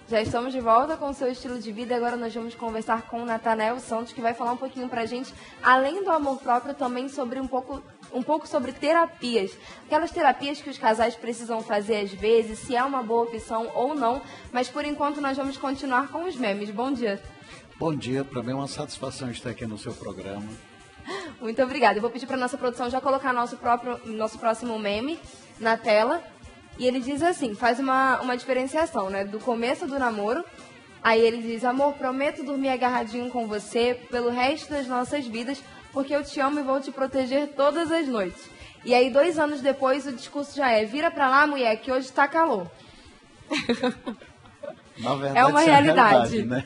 Já estamos de volta com o seu estilo de vida e agora nós vamos conversar com o Natanael Santos, que vai falar um pouquinho pra gente, além do amor próprio, também sobre um pouco sobre terapias. Aquelas terapias que os casais precisam fazer às vezes, se é uma boa opção ou não, mas por enquanto nós vamos continuar com os memes. Bom dia. Bom dia, para mim é uma satisfação estar aqui no seu programa. Muito obrigada. Eu vou pedir para nossa produção já colocar nosso próximo meme na tela. E ele diz assim, faz uma diferenciação, né? Do começo do namoro, aí ele diz: amor, prometo dormir agarradinho com você pelo resto das nossas vidas, porque eu te amo e vou te proteger todas as noites. E aí, 2 anos depois, o discurso já é: vira pra lá, mulher, que hoje tá calor. Na verdade, é uma realidade, né?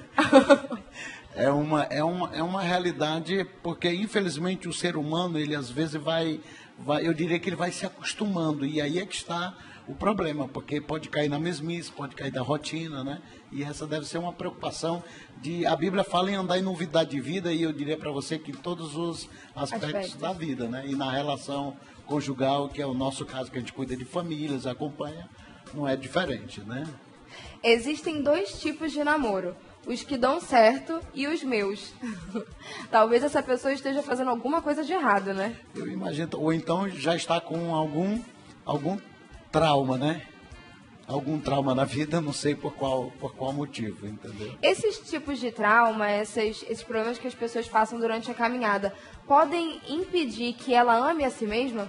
É uma realidade, porque infelizmente o ser humano, ele às vezes eu diria que ele vai se acostumando, e aí é que está o problema, porque pode cair na mesmice, pode cair da rotina, né? E essa deve ser uma preocupação a Bíblia fala em andar em novidade de vida, e eu diria para você que em todos os aspectos da vida, né? E na relação conjugal, que é o nosso caso, que a gente cuida de famílias, acompanha, não é diferente, né? Existem 2 tipos de namoro: os que dão certo e os meus. Talvez essa pessoa esteja fazendo alguma coisa de errado, né? Eu imagino, ou então já está com algum trauma, né? Algum trauma na vida, não sei por qual motivo, entendeu? Esses tipos de trauma, esses problemas que as pessoas passam durante a caminhada, podem impedir que ela ame a si mesma?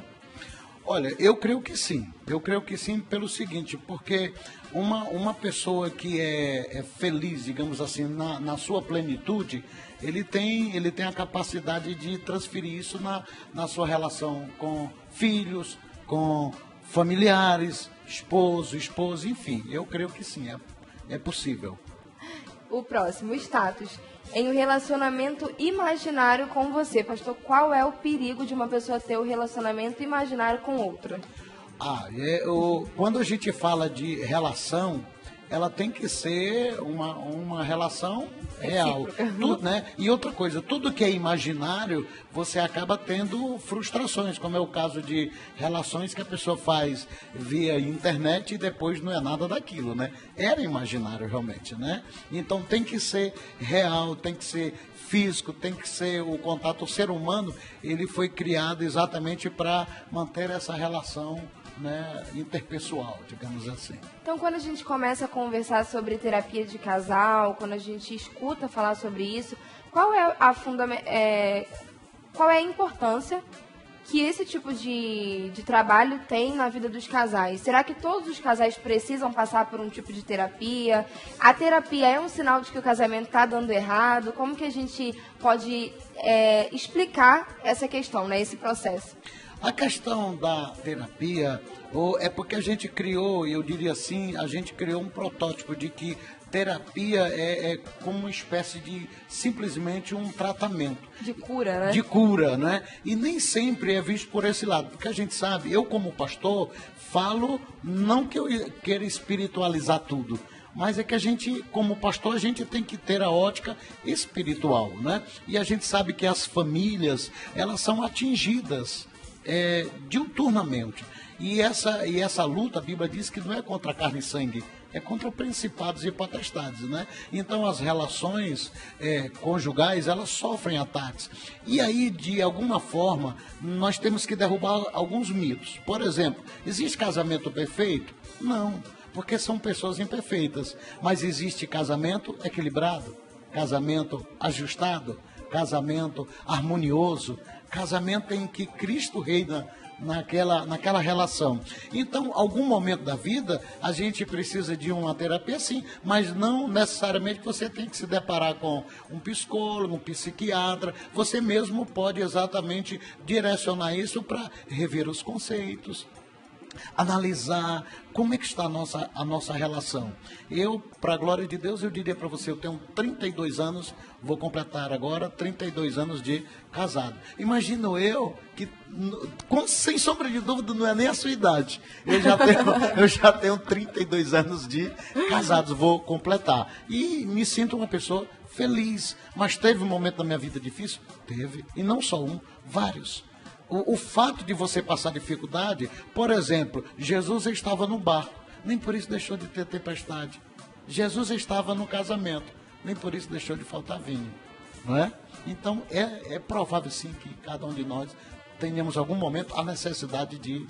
Olha, eu creio que sim. Eu creio que sim pelo seguinte, porque uma pessoa que é feliz, digamos assim, na sua plenitude, ele tem a capacidade de transferir isso na sua relação com filhos, com familiares, esposa, enfim. Eu creio que sim, é possível. O próximo, status. Em um relacionamento imaginário com você, pastor, qual é o perigo de uma pessoa ter um relacionamento imaginário com outra? Quando a gente fala de relação, ela tem que ser uma relação real. Tudo, né? E outra coisa, tudo que é imaginário, você acaba tendo frustrações, como é o caso de relações que a pessoa faz via internet e depois não é nada daquilo, né? Era imaginário realmente, né? Então tem que ser real, tem que ser físico, tem que ser o contato. O ser humano, ele foi criado exatamente para manter essa relação, né, interpessoal, digamos assim. Então, quando a gente começa a conversar sobre terapia de casal, quando a gente escuta falar sobre isso, qual é a importância que esse tipo de trabalho tem na vida dos casais? Será que todos os casais precisam passar por um tipo de terapia? A terapia é um sinal de que o casamento está dando errado? Como que a gente pode explicar essa questão, né, esse processo? A questão da terapia é porque a gente criou, eu diria assim, a gente criou um protótipo de que terapia é como uma espécie de simplesmente um tratamento. De cura, né? De cura, né? E nem sempre é visto por esse lado, porque a gente sabe, eu como pastor falo, não que eu queira espiritualizar tudo, mas é que a gente, como pastor, a gente tem que ter a ótica espiritual, né? E a gente sabe que as famílias, elas são atingidas diuturnamente. E essa luta, a Bíblia diz que não é contra carne e sangue, é contra principados e potestades, né? Então as relações conjugais, elas sofrem ataques. E aí, de alguma forma, nós temos que derrubar alguns mitos. Por exemplo, existe casamento perfeito? Não, porque são pessoas imperfeitas. Mas existe casamento equilibrado, casamento ajustado, casamento harmonioso, casamento em que Cristo reina naquela relação. Então, algum momento da vida, a gente precisa de uma terapia, sim, mas não necessariamente você tem que se deparar com um psicólogo, um psiquiatra. Você mesmo pode exatamente direcionar isso para rever os conceitos, analisar como é que está a nossa relação. Eu, para a glória de Deus, eu diria para você, eu tenho 32 anos, vou completar agora 32 anos de casado. Imagino eu que, sem sombra de dúvida, não é nem a sua idade. Eu já tenho 32 anos de casados, vou completar. E me sinto uma pessoa feliz. Mas teve um momento na minha vida difícil? Teve. E não só um, vários. O fato de você passar dificuldade, por exemplo, Jesus estava no barco, nem por isso deixou de ter tempestade. Jesus estava no casamento, nem por isso deixou de faltar vinho. Não é? Então, é provável sim que cada um de nós tenhamos algum momento a necessidade de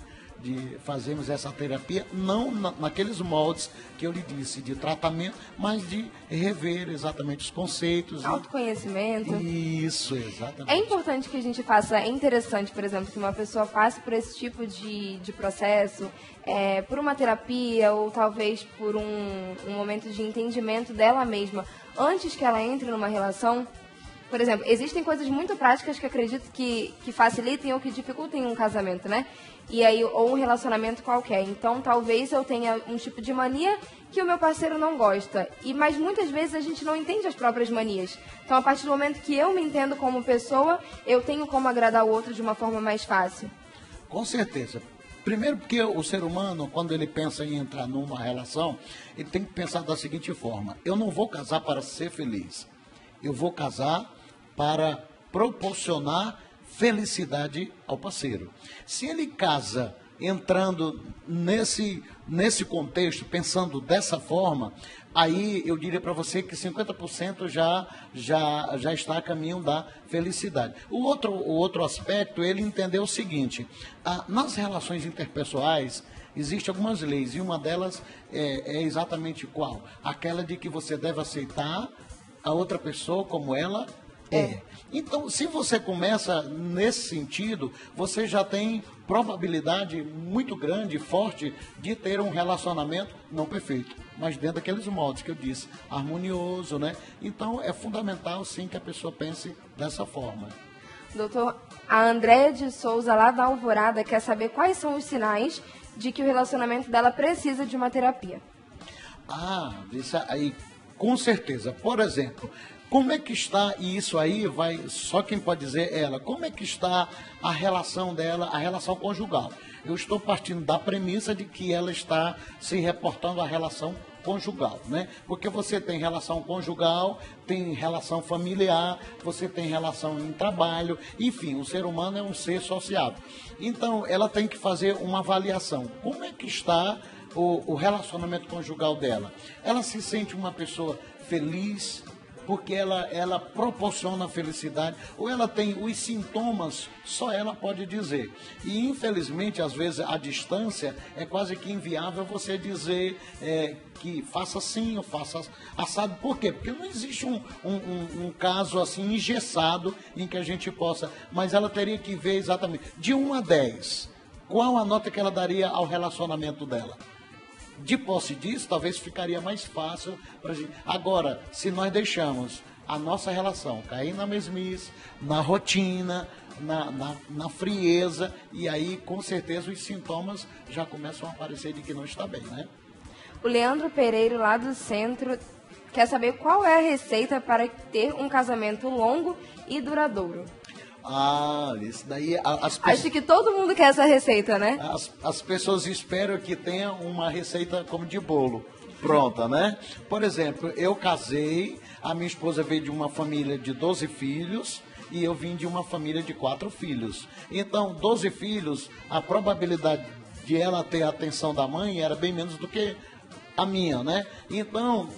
fazermos essa terapia, não naqueles moldes que eu lhe disse, de tratamento, mas de rever exatamente os conceitos. Autoconhecimento. Isso, exatamente. É importante que a gente faça, é interessante, por exemplo, que uma pessoa passe por esse tipo de processo, por uma terapia ou talvez por um momento de entendimento dela mesma, antes que ela entre numa relação. Por exemplo, existem coisas muito práticas que acredito que facilitem ou que dificultem um casamento, né? E aí, ou um relacionamento qualquer. Então, talvez eu tenha um tipo de mania que o meu parceiro não gosta. Mas muitas vezes a gente não entende as próprias manias. Então, a partir do momento que eu me entendo como pessoa, eu tenho como agradar o outro de uma forma mais fácil. Com certeza. Primeiro porque o ser humano, quando ele pensa em entrar numa relação, ele tem que pensar da seguinte forma: eu não vou casar para ser feliz. Eu vou casar para proporcionar felicidade ao parceiro. Se ele casa entrando nesse contexto, pensando dessa forma, aí eu diria para você que 50% já está a caminho da felicidade. O outro aspecto, ele entendeu o seguinte: nas relações interpessoais, existem algumas leis, e uma delas é exatamente qual? Aquela de que você deve aceitar a outra pessoa como ela é. Então, se você começa nesse sentido, você já tem probabilidade muito grande, forte, de ter um relacionamento não perfeito, mas dentro daqueles moldes que eu disse, harmonioso, né? Então, é fundamental, sim, que a pessoa pense dessa forma. Doutor, a Andréia de Souza, lá da Alvorada, quer saber quais são os sinais de que o relacionamento dela precisa de uma terapia. Isso aí, com certeza. Por exemplo, como é que está, e isso aí só quem pode dizer é ela, como é que está a relação dela, a relação conjugal? Eu estou partindo da premissa de que ela está se reportando à relação conjugal, né? Porque você tem relação conjugal, tem relação familiar, você tem relação em trabalho, enfim, o ser humano é um ser sociável. Então, ela tem que fazer uma avaliação. Como é que está o relacionamento conjugal dela? Ela se sente uma pessoa feliz, porque ela proporciona felicidade, ou ela tem os sintomas, só ela pode dizer. E, infelizmente, às vezes, a distância é quase que inviável você dizer que faça assim ou faça assado. Por quê? Porque não existe um caso assim engessado em que a gente possa, mas ela teria que ver exatamente, de 1 a 10, qual a nota que ela daria ao relacionamento dela. De posse disso, talvez ficaria mais fácil para a gente. Agora, se nós deixamos a nossa relação cair na mesmice, na rotina, na frieza, e aí, com certeza, os sintomas já começam a aparecer de que não está bem, né? O Leandro Pereira, lá do centro, quer saber qual é a receita para ter um casamento longo e duradouro. Isso daí... Acho que todo mundo quer essa receita, né? As pessoas esperam que tenha uma receita como de bolo pronta, né? Por exemplo, eu casei, a minha esposa veio de uma família de 12 filhos e eu vim de uma família de 4 filhos. Então, 12 filhos, a probabilidade de ela ter a atenção da mãe era bem menos do que a minha, né? Então,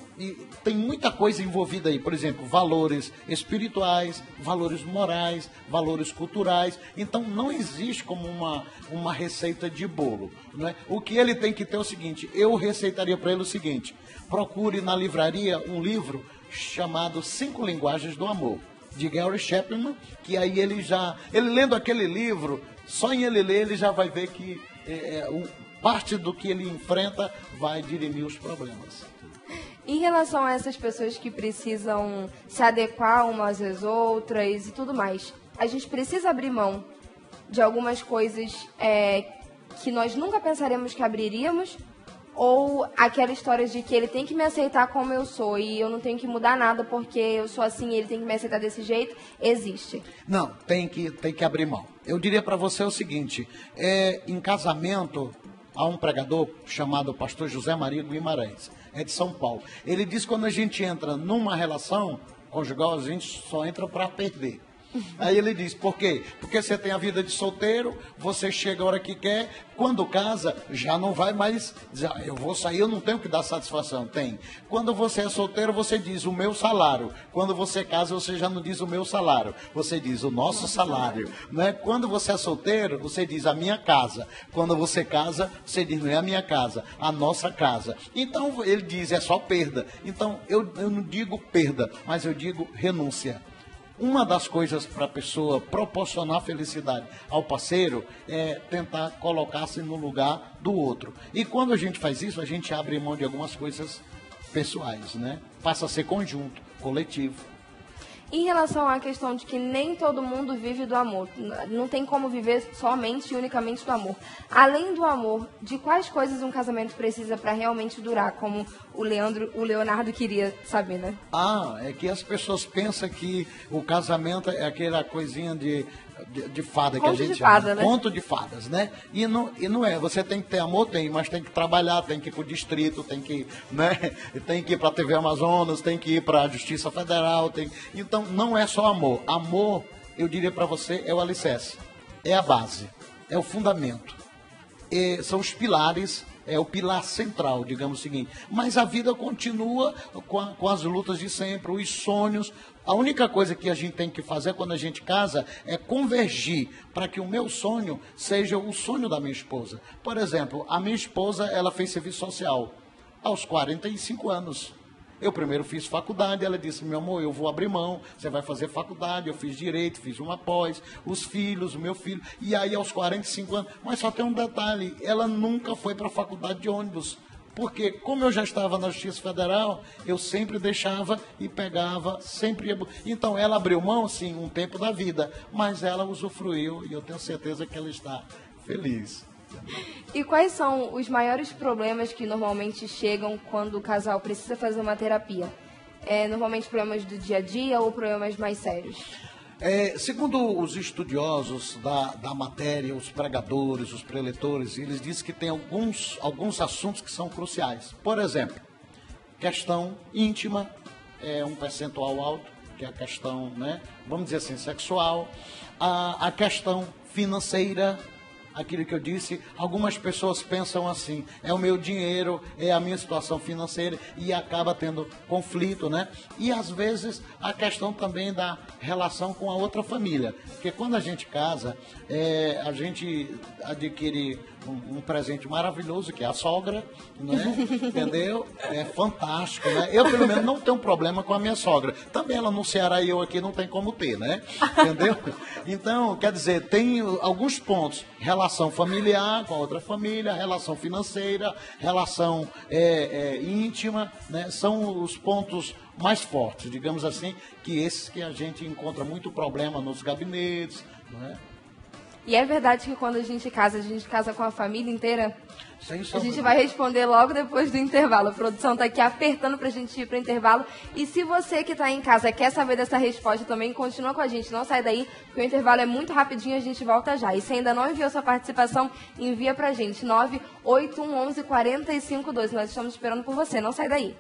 tem muita coisa envolvida aí, por exemplo, valores espirituais, valores morais, valores culturais. Então, não existe como uma receita de bolo, né? O que ele tem que ter é o seguinte: eu receitaria para ele o seguinte: procure na livraria um livro chamado 5 Linguagens do Amor, de Gary Chapman, que aí ele lendo aquele livro, só em ele ler, ele já vai ver que parte do que ele enfrenta vai dirimir os problemas. Em relação a essas pessoas que precisam se adequar umas às outras e tudo mais, a gente precisa abrir mão de algumas coisas que nós nunca pensaremos que abriríamos, ou aquela história de que ele tem que me aceitar como eu sou e eu não tenho que mudar nada porque eu sou assim e ele tem que me aceitar desse jeito, existe? Não, tem que abrir mão. Eu diria para você o seguinte: em casamento, há um pregador chamado pastor José Maria Guimarães, é de São Paulo. Ele diz que quando a gente entra numa relação, conjugal, a gente só entra para perder. Aí ele diz, por quê? Porque você tem a vida de solteiro, você chega a hora que quer, quando casa, já não vai mais dizer, eu vou sair, eu não tenho que dar satisfação. Tem. Quando você é solteiro, você diz o meu salário. Quando você casa, você já não diz o meu salário, você diz o nosso salário. Né? Quando você é solteiro, você diz a minha casa. Quando você casa, você diz não é a minha casa, a nossa casa. Então, ele diz, é só perda. Então, eu não digo perda, mas eu digo renúncia. Uma das coisas para a pessoa proporcionar felicidade ao parceiro é tentar colocar-se no lugar do outro. E quando a gente faz isso, a gente abre mão de algumas coisas pessoais, né? Passa a ser conjunto, coletivo. Em relação à questão de que nem todo mundo vive do amor, não tem como viver somente e unicamente do amor. Além do amor, de quais coisas um casamento precisa para realmente durar, como o Leonardo queria saber, né? É que as pessoas pensam que o casamento é aquela coisinha de fada que a gente chama, né? Conto de fadas, né? E não é. Você tem que ter amor, mas tem que trabalhar, tem que ir para o distrito, tem que ir para a TV Amazonas, tem que ir para a Justiça Federal. Então, não é só amor. Amor, eu diria para você, é o alicerce, é a base, é o fundamento. São os pilares, é o pilar central, digamos o seguinte. Mas a vida continua com as lutas de sempre, os sonhos. A única coisa que a gente tem que fazer quando a gente casa é convergir para que o meu sonho seja o sonho da minha esposa. Por exemplo, a minha esposa, ela fez serviço social aos 45 anos. Eu primeiro fiz faculdade, ela disse, meu amor, eu vou abrir mão, você vai fazer faculdade, eu fiz direito, fiz uma pós, os filhos, o meu filho, e aí aos 45 anos, mas só tem um detalhe, ela nunca foi para a faculdade de ônibus, porque como eu já estava na Justiça Federal, eu sempre deixava e pegava, sempre ia... Então ela abriu mão, sim, um tempo da vida, mas ela usufruiu e eu tenho certeza que ela está feliz. E quais são os maiores problemas que normalmente chegam quando o casal precisa fazer uma terapia? Normalmente problemas do dia a dia ou problemas mais sérios? Segundo os estudiosos da matéria, os pregadores, os preletores, eles dizem que tem alguns assuntos que são cruciais. Por exemplo, questão íntima, um percentual alto, que é a questão, né, vamos dizer assim, sexual. A questão financeira, aquilo que eu disse, algumas pessoas pensam assim, é o meu dinheiro, é a minha situação financeira e acaba tendo conflito, né? E às vezes a questão também da relação com a outra família, porque quando a gente casa, a gente adquire um presente maravilhoso, que é a sogra, né? Entendeu? É fantástico, né? Eu, pelo menos, não tenho problema com a minha sogra. Também ela no Ceará e eu aqui não tem como ter, né? Entendeu? Então, quer dizer, tem alguns pontos, relação familiar com a outra família, relação financeira, relação íntima, né? São os pontos mais fortes, digamos assim, que esses que a gente encontra muito problema nos gabinetes, não é? E é verdade que quando a gente casa com a família inteira? A gente vai responder logo depois do intervalo. A produção está aqui apertando para a gente ir para o intervalo. E se você que está em casa quer saber dessa resposta também, continua com a gente. Não sai daí, porque o intervalo é muito rapidinho, a gente volta já. E se ainda não enviou sua participação, envia para a gente. 98111-4512. Nós estamos esperando por você. Não sai daí.